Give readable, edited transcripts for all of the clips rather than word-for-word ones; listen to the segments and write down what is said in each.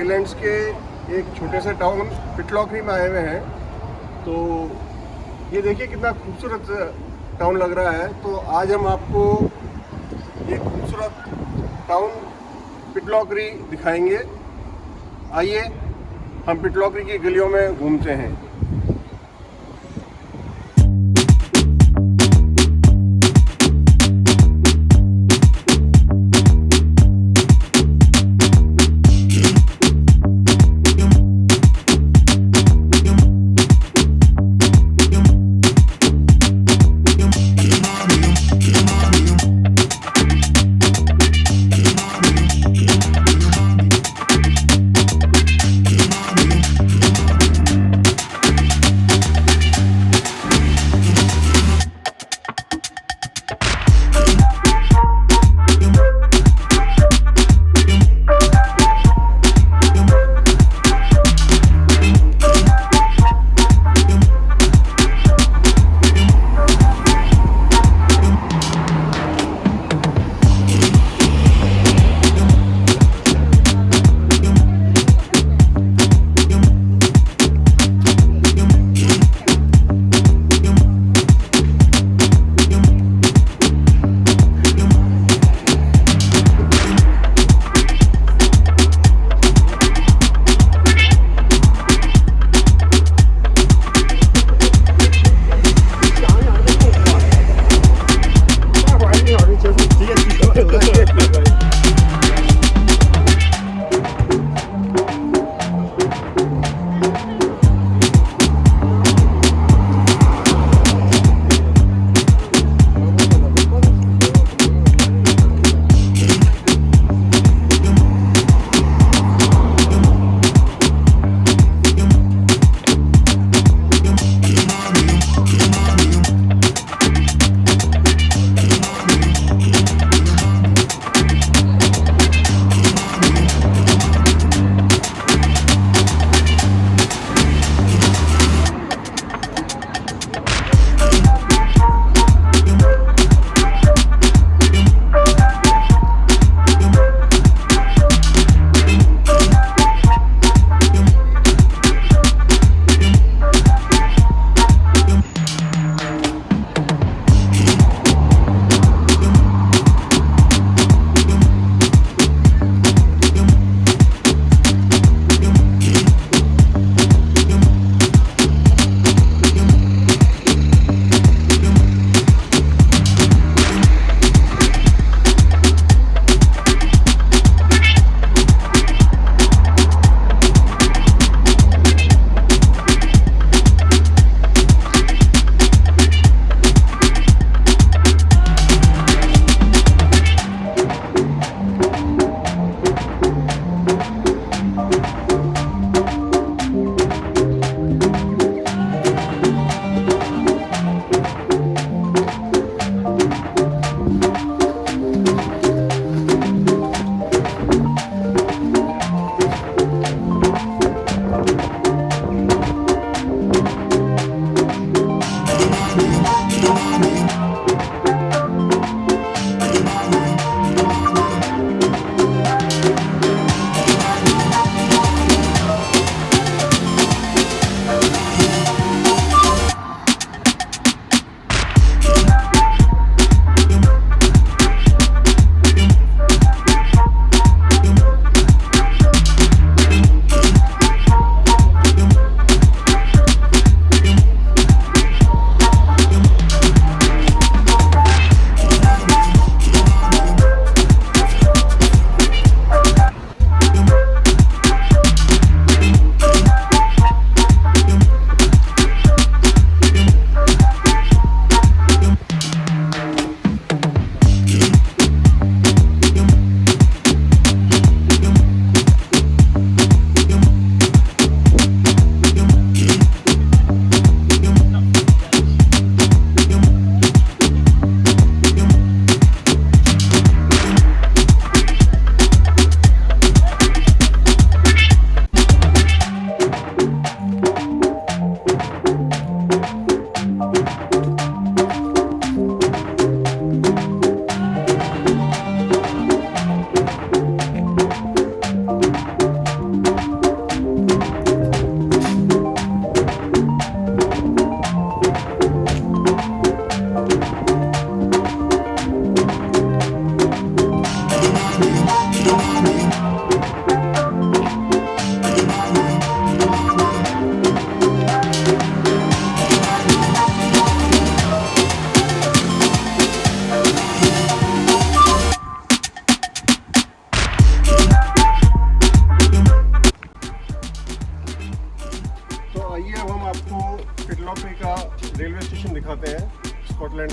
Highlands के एक छोटे से टाउन पिटलॉक्री में आए हुए हैं। तो ये देखिए कितना खूबसूरत टाउन लग रहा है। तो आज हम आपको ये खूबसूरत टाउन पिटलॉक्री दिखाएंगे। आइए हम पिटलॉक्री की गलियों में घूमते हैं।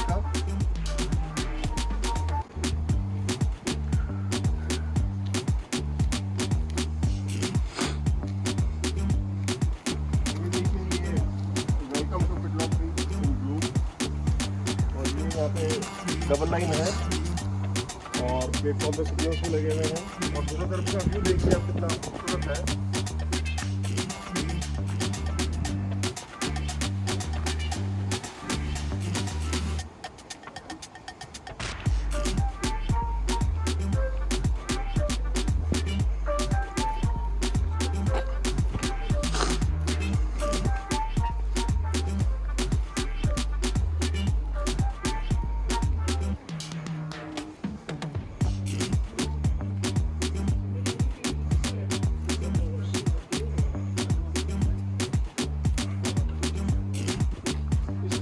इसका। ये देखिए, ये वेलकम टू पिटलॉकरी इन ब्लू, और ये यहाँ पे डबल लाइन है और प्लेटफॉर्म पे सिग्नल्स भी लगे हुए हैं, और दोनों तरफ का व्यू देखिए आप कितना खूबसूरत है।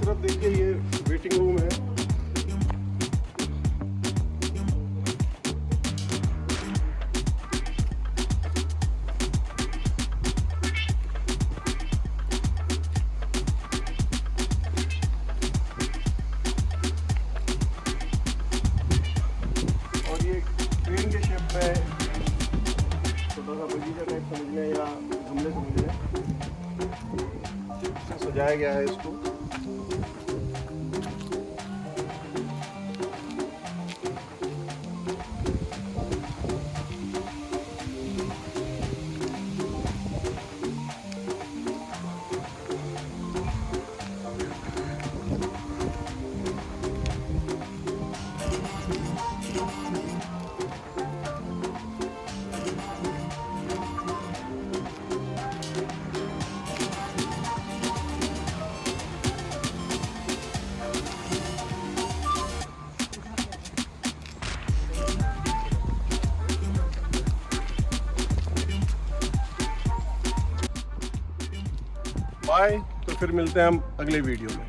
तरफ देखिए, ये वेटिंग रूम है। और ये ट्रेन के शेप में छोटा सा बगीचा टाइप समझ लें या गमले समझ लें, सजाया गया है इसको। बाय, तो फिर मिलते हैं हम अगले वीडियो में।